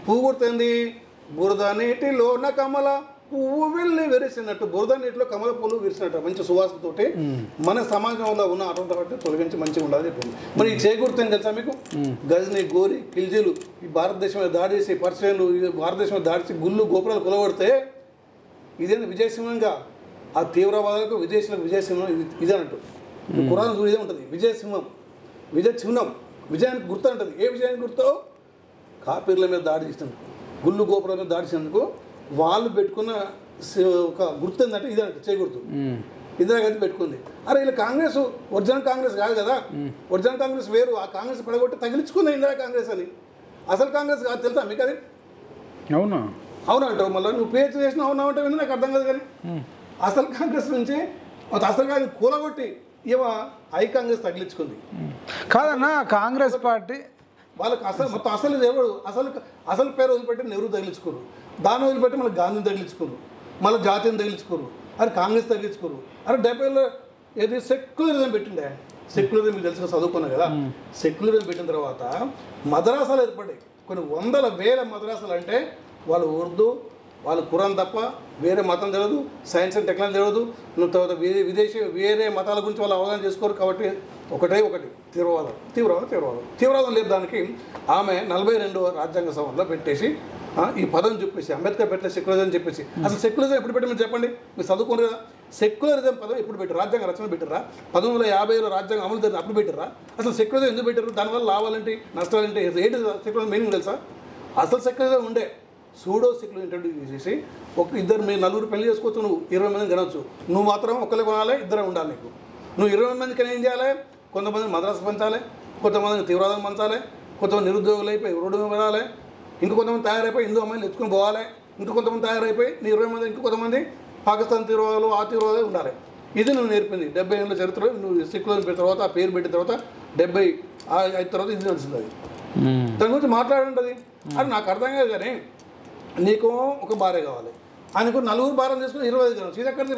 పువ్వు గుర్తు ఏంది? బురద నీటిలోన కమల పువ్వు వెళ్ళి విరిసినట్టు, బురద నీటిలో కమల పువ్వు విరిసినట్టు మంచి సువాసనతోటి మన సమాజంలో ఉన్న అటువంటి తొలగించి మంచిగా ఉండాలని చెప్పింది. మరి ఈ చేకూరుతుంది తెలుసా మీకు? గజని, గోరి, కిల్జీలు ఈ భారతదేశం మీద దాడి చేసి, పర్షియన్లు ఈ భారతదేశం మీద దాడి చేసి గుళ్ళు గోపురాలు కొలగొడితే ఇదేంటి విజయసింహంగా ఆ తీవ్రవాదులకు విజయసింహం ఇదే అంటూ ఖురాన్ ఇదే ఉంటుంది. విజయసింహం, విజయ చిహ్నం, విజయానికి గుర్తు అంటుంది. ఏ విజయానికి గుర్తో? కాపీర్ల మీద దాడి చేసినందుకు, గుళ్ళు గోపురాల మీద దాడి చేసినందుకు వాళ్ళు పెట్టుకున్న ఒక గుర్తు ఏంటంటే ఇదే అంటే చేయగుర్తు. ఇందిరాగాంధీ పెట్టుకుంది. అరే ఇలా కాంగ్రెస్ ఒరిజినల్ కాంగ్రెస్ కాదు కదా, ఒరిజినల్ కాంగ్రెస్ వేరు. ఆ కాంగ్రెస్ పడగొట్టి తగిలించుకుంది ఇందిరా కాంగ్రెస్ అని. అసలు కాంగ్రెస్ కాదు తెలుసా మీకు అది? అవునా? అవునంటావు. మళ్ళీ నువ్వు పేరు చేసిన అవునా అంటే విని నాకు అర్థం కాదు. కానీ అసలు కాంగ్రెస్ నుంచి అసలు కాంగ్రెస్ కూలగొట్టి ఇవ ఐ కాంగ్రెస్ తగిలించుకుంది కాదన్నా. కాంగ్రెస్ పార్టీ వాళ్ళకి అసలు మొత్తం అసలు ఎవరు అసలు పేరు వదిలిపెట్టి నెహ్రూ తగిలించుకోరు, దాన్ని వదిలిపెట్టి మళ్ళీ గాంధీని తగిలించుకోరు, మళ్ళీ జాతీయం తగిలించుకోరు, అరే కాంగ్రెస్ తగిలించుకోరు. అరే 70లో ఏది సెక్యులరిజం పెట్టిండే. సెక్యులరిజం మీకు తెలుసుగా చదువుకున్నా కదా. సెక్యులరిజం పెట్టిన తర్వాత మద్రాసాలు ఏర్పడ్డాయి. కొన్ని వందల వేల మద్రాసాలు. అంటే వాళ్ళు ఉర్దూ, వాళ్ళు ఖురాన్ తప్ప వేరే మతం తెలియదు, సైన్స్ అండ్ టెక్నాలజీ తెలియదు, తర్వాత వేరే మతాల గురించి వాళ్ళు అవగాహన చేసుకోరు. కాబట్టి ఒకటి తీవ్రవాదం లేదు. దానికి ఆమె 42వ రాజ్యాంగ సభలో పెట్టేసి ఈ పదం చెప్పేసి అంబేద్కర్ పెట్టే సెక్యులరిజం చెప్పేసి, అసలు సెక్యులరిజం ఎప్పుడు పెట్టి మీరు చెప్పండి, మీరు చదువుకోరు కదా. సెక్యులరిజం పదం ఎప్పుడు పెట్టారు? రాజ్యాంగ రచన పెట్టారా? 1950లో రాజ్యాంగం అమలు జరిగిన అప్పుడు పెట్టారా? అసలు సెక్యులరిజం ఎందుకు పెట్టారు? దానివల్ల లాభాలేంటి, నష్టాలేంటి, ఏంటి సెక్యులరిజం మీనింగ్ తెలుసా? అసలు సెక్యులరిజం ఉండే సూడో సెక్యులర్ ఇంట్రడ్యూస్ చేసి మీరు నలుగురు పెళ్లి చేసుకోవచ్చు, నువ్వు 20 మందిని కనవచ్చు, నువ్వు మాత్రం ఒకళ్ళే కొనాలి, ఇద్దరే ఉండాలి. నువ్వు 20 మందికి ఏం చేయాలి? కొంతమంది మద్రాసు పంచాలి, కొంతమందిని తీవ్రవాదం పంచాలి, కొంతమంది నిరుద్యోగులు అయిపోయి రోడ్డు మీద పడాలి, కొంతమంది తయారైపోయి హిందూ అమ్మాయిలు ఎత్తుకొని పోవాలి, కొంతమంది తయారైపోయి నీ 20 మంది కొంతమంది పాకిస్తాన్ తీవ్రవాదులు, ఆ తీవ్రవాదులు ఉండాలి. ఇది నువ్వు నేర్పింది 70 ఏళ్ళ చరిత్రలో. నువ్వు సెక్యులర్ పెట్టిన తర్వాత ఆ పేరు పెట్టిన తర్వాత 75 తర్వాత ఇది తెలిసింది. అది దాని గురించి మాట్లాడండి. అది నాకు అర్థం కాదు. కానీ నీకు ఒక భార్య కావాలి, ఆయనకు 4 భార్యలు చేసుకుని 25 కావచ్చు. ఇది ఎక్కడిది?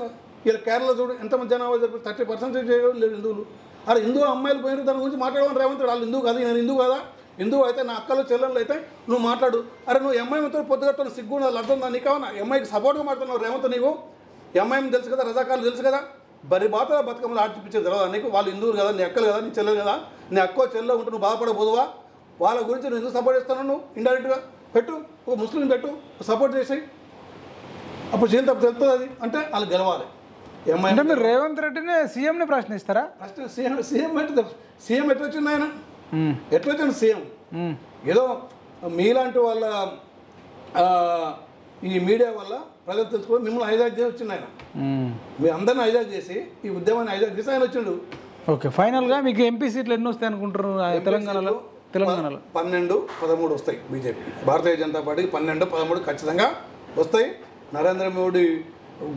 ఇలా కేరళ చూడు ఎంతమంది జనాభా జరిపి 30% లేదు హిందువులు. అరే హిందూ అమ్మాయిలు పోయిన దాని గురించి మాట్లాడమని రేవంత్ వాళ్ళు హిందూ కాదు, నేను హిందూ కదా. హిందూ అయితే నా అక్కలు చెల్లెళ్ళు అయితే నువ్వు మాట్లాడు. అరే నువ్వు ఎంఐఎంతో పొద్దుగట్టున్న సిగ్గు అర్థం ఉందా నీకేమన్నా? ఎంఐకి సపోర్ట్గా మాట్లాడుతున్నావు రేవంత్. నీవు ఎంఐఎం తెలుసు కదా, రజాకాలు తెలుసు కదా, బరి బాతల బతుకమ్మలు ఆడిపించేది తెలియదా నీకు? వాళ్ళు హిందువులు కదా, నీ అక్కలు కదా, నీ చెల్లెలు కదా. నీ అక్కో చెల్లెలు ఉంటే నువ్వు బాధపడబోదువా? వాళ్ళ గురించి నువ్వు ఎందుకు సపోర్ట్ చేస్తాను? నువ్వు ఇండైరెక్ట్గా పెట్టు, ఒక ముస్లిం పెట్టు, సపోర్ట్ చేసి అప్పుడు చేయాలి. తప్పు తెలుస్తుంది. అది అంటే వాళ్ళు గెలవాలి. అంటే మీరు రేవంత్ రెడ్డిని సీఎంని ప్రశ్నిస్తారా? ఫస్ట్ సీఎం అంటే సీఎం ఎట్లా వచ్చింది? ఆయన ఎట్లా వచ్చాను సీఎం? ఏదో మీలాంటి వాళ్ళ ఈ మీడియా వల్ల ప్రజలు తెలుసుకోవడం మిమ్మల్ని హైజాక్ చేసి వచ్చింది ఆయన. మీ అందరిని హైజాక్ చేసి ఈ ఉద్యమాన్ని హైజాక్ చేసి ఆయన వచ్చిండు. ఓకే, ఫైనల్గా మీకు ఎంపీ సీట్లు ఎన్ని వస్తాయి అనుకుంటారు తెలంగాణలో? 12, 13 వస్తాయి బీజేపీ. భారతీయ జనతా పార్టీకి 12, 13 ఖచ్చితంగా వస్తాయి. నరేంద్ర మోడీ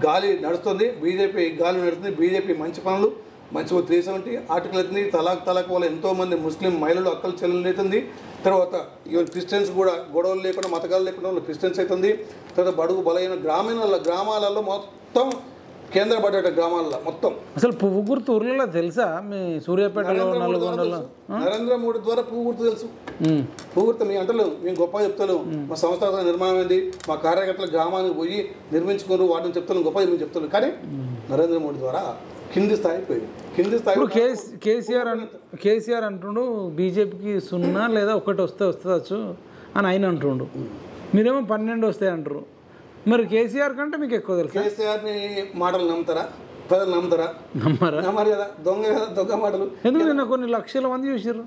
గాలి నడుస్తుంది, బీజేపీ గాలి నడుస్తుంది. బీజేపీ మంచి పనులు, మంచి 370 ఆర్టికల్ అవుతుంది. తలాక్ వల్ల ఎంతోమంది ముస్లిం మహిళలు అక్కలు చెల్లెలు అవుతుంది. తర్వాత ఈవెన్ క్రిస్టియన్స్ కూడా గొడవలు లేకుండా, మతకాలు లేకుండా వాళ్ళు క్రిస్టియన్స్ అవుతుంది. తర్వాత బడుగు బలైన గ్రామాలలో మొత్తం కేంద్ర బడ్జెట్ గ్రామాల్లో మొత్తం అసలు పువ్వు గుర్తు ఊర్లలో తెలుసా? మీ సూర్యాపేటలో నరేంద్ర మోడీ ద్వారా పువ్వు గుర్తు తెలుసు. పువ్వు గుర్తు మీ అంటలు మేము గొప్ప చెప్తాను. మా సంస్థ నిర్మాణం అయింది, మా కార్యకర్తలు గ్రామానికి పోయి నిర్మించుకున్నారు, వాటిని చెప్తాను, గొప్ప మేము చెప్తాను. కానీ నరేంద్ర మోడీ ద్వారా కింది స్థాయి పోయింది. కింది స్థాయి కేసీఆర్ అంటుండు బీజేపీకి 0 లేదా 1 వస్తే అని ఆయన అంటుండు. మీరేమో 12 వస్తాయి అంటారు. మరి కేసీఆర్ కంటే మీకు ఎక్కువ తెలుసు. కేసీఆర్ని మాటలు నమ్ముతారా? ప్రజలు నమ్మరు కదా. దొంగ మాటలు. ఎందుకు నిన్న కొన్ని లక్షల మంది చూసారు,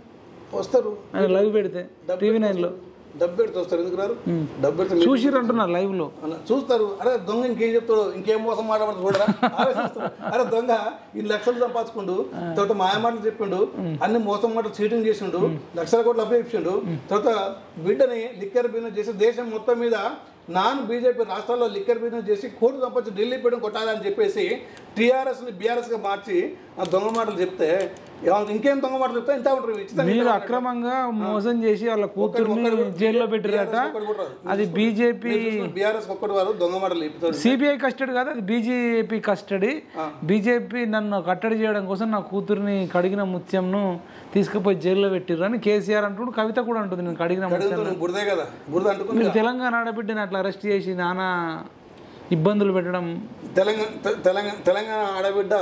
వస్తారు ఆయన లైవ్ పెడితే టీవీ 9లో. డబ్బు పెడితే వస్తారు. ఎందుకు రారు? డబ్బు పెడితే చూసిర్రు అంటున్నారు లైవ్ లో, చూస్తారు. అరే దొంగ ఇంకేం చెప్తాడు, ఇంకేం మోసం మాట్లాడదు చూడరా. అరే దొంగ ఈ లక్షలు సంపాదించుకుండు, తర్వాత మాయ మాటలు చెప్పిండు, అన్ని మోసం మాటలు చీటింగ్ చేసిండు, లక్షల కోట్లు అప్పు ఇప్పిండు. తర్వాత బిడ్డని లిక్కర్ బిజినెస్ చేసి దేశం మొత్తం మీద నాన్ బీజేపీ రాష్ట్రాల్లో లిక్కర్ బిజినెస్ చేసి కోర్టు సంపాదించి ఢిల్లీ పెట్టడం కొట్టాలని చెప్పేసి టీఆర్ఎస్ని బీఆర్ఎస్గా మార్చి ఆ దొంగ మాటలు చెప్తే ఇంకేం దొంగ మాటలు చెప్తా ఇంత ఉంటారు ఇచ్చితే మీరు అక్రమంగా మోసం చేసి వాళ్ళ కూతుర్ని జైల్లో పెట్టారట. అది బీజేపీ బీఆర్ఎస్ ఒక్కటి వారు దొంగ మాటలు చెప్తారు. సిబిఐ కస్టడీ కాదు, అది బీజేపీ కస్టడీ. బీజేపీ నన్ను కట్టడి చేయడం కోసం నా కూతుర్ని కడిగిన ముత్యంను తీసుకుపోయి జైల్లో పెట్టిర్రు అని కేసీఆర్ అంటుండు. కవిత కూడా అంటుంది నేను కడిగిన ముత్యం. బురదే కదా, బురద అంటుకుని మీరు తెలంగాణ ఆడబిడ్డని అట్లా అరెస్ట్ చేసి నానా ఇబ్బందులు పెట్టడం. తెలంగాణ ఆడబిడ్డ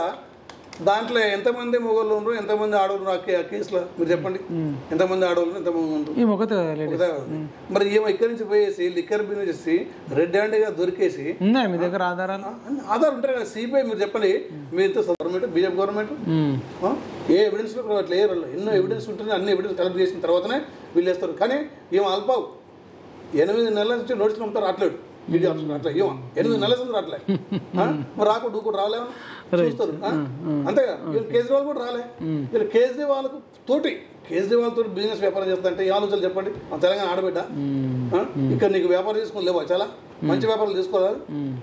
దాంట్లో ఎంతమంది మొగోళ్ళు ఉండరు, ఎంతమంది ఆడవాళ్ళు ఆ కేసులో మీరు చెప్పండి. ఎంతమంది ఆడవాళ్ళు ఎంతమంది ఉండరు? ఈ ఒకతే మరి ఏమో ఇక్కడి నుంచి పోయేసి లిక్కర్ బిజినెస్ చేసి రెడ్ హ్యాండ్గా దొరికేసి ఉన్నాయి మీ దగ్గర ఆధారాలు? ఆధారం ఉంటారు కదా. సిబిఐ మీరు చెప్పండి, మీతో గవర్నమెంట్ బీజేపీ గవర్నమెంట్ ఏ ఎవిడెన్స్ అట్లా లేరు. ఎన్నో ఎవిడెన్స్ ఉంటుంది, అన్ని ఎవిడెన్స్ కలెక్ట్ చేసిన తర్వాతనే వీళ్ళు వేస్తారు. కానీ ఏమో అల్పావు 8 నెలల నుంచి నోటీసులు ఉంటారు రావట్లేదు. మీడియా అట్లా ఏమో 8 నెలల నుంచి రావట్లే. మరి రాకుండా కూడా రాలేము చూస్తారు అంతేగా. వీళ్ళు కేజ్రీవాల్ కూడా రాలే. వీళ్ళు కేజ్రీవాల్ తోటి బిజినెస్ వ్యాపారం చేస్తుందంటే ఏ ఆలోచన చెప్పండి. తెలంగాణ ఆడబిడ్డ ఇక్కడ నీకు వ్యాపారం చేసుకుని లేవా? చాలా మంచి వ్యాపారాలు తీసుకోవాలి,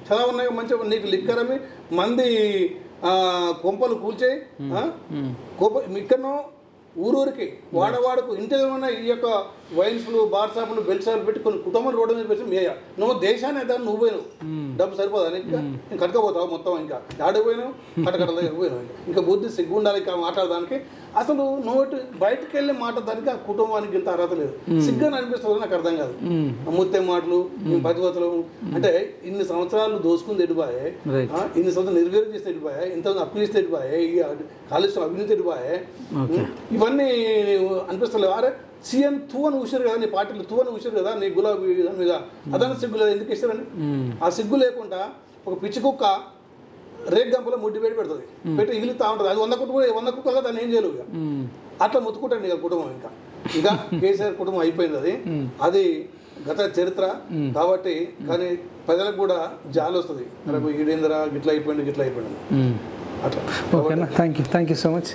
చాలా ఉన్నాయి మంచి. నీకు లిక్కర్ అమ్మి మంది కొంపలు కూల్చేయి ఇక్కడనో ఊరూరికి వాడవాడకు ఇంటిలో ఈ యొక్క వైన్స్లు బార్ షాపులు బెల్ షాపులు పెట్టి కొన్ని కుటుంబాలు రోడ్డు మీద పెట్టి మేయ నువ్వు దేశాన్ని దాన్ని నువ్వు పోయినావు. డబ్బు సరిపోదా ఇంకా కట్టుకపోతావు మొత్తం. ఇంకా ఆడికి పోయినావు, కట్టకట్ట దగ్గర పోయినావు. ఇంకా బుద్ధి సిగ్గు ఉండాలి మాట్లాడడానికి. అసలు నోటి బయటకు వెళ్ళి మాట్లాడడానికి ఆ కుటుంబానికి ఇంత అర్హత లేదు. సిగ్గుని అనిపిస్తుంది, నాకు అర్థం కాదు. ముత్తే మాటలు పతివతలు అంటే ఇన్ని సంవత్సరాలు దోసుకుని ఎడిపోయే, ఇన్ని సంవత్సరాలు నిర్వీర్యం చేసి ఎడిపోయా, ఇంత అప్పులు చేసి ఎడిపోయే, కాలుష్యం అవినీతి ఎడిపోయే, ఇవన్నీ అనిపిస్తలేవు. అరే సీఎం తూ అని ఊసారు కదా, నీ పార్టీలు తూ అని ఊసారు కదా, నీ గులాబీ మీద అదన సిగ్గు లేదు. ఎందుకు ఇస్తారని ఆ సిగ్గు లేకుండా ఒక పిచ్చి కుక్క రేగ్ గంపలో ముడ్డి పెడుతుంది, పెట్టి ఇగులుతా ఉంటుంది. అది 100 కుక్కలుగా దాన్ని ఏం చేయలేవు. ఇక అట్లా ముత్తుకుంటాండి ఇక కుటుంబం. ఇక కేసీఆర్ కుటుంబం అయిపోయింది. అది గత చరిత్ర కాబట్టి. కానీ ప్రజలకు కూడా జాలి వస్తుంది, ఈడేంద్ర గిట్లా అయిపోయింది అట్లా. ఓకేనా, థ్యాంక్ యూ సో మచ్.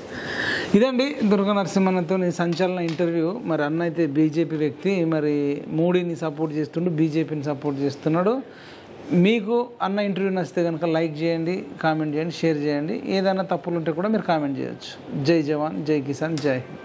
ఇదండి దుర్గా నరసింహన్నతో సంచలన ఇంటర్వ్యూ. మరి అన్న అయితే బీజేపీ వ్యక్తి, మరి మోడీని సపోర్ట్ చేస్తుండు, బీజేపీని సపోర్ట్ చేస్తున్నాడు. మీకు అన్న ఇంటర్వ్యూ నచ్చితే కనుక లైక్ చేయండి, కామెంట్ చేయండి, షేర్ చేయండి. ఏదైనా తప్పులు ఉంటే కూడా మీరు కామెంట్ చేయొచ్చు. జై జవాన్, జై కిసాన్, జై హింద్.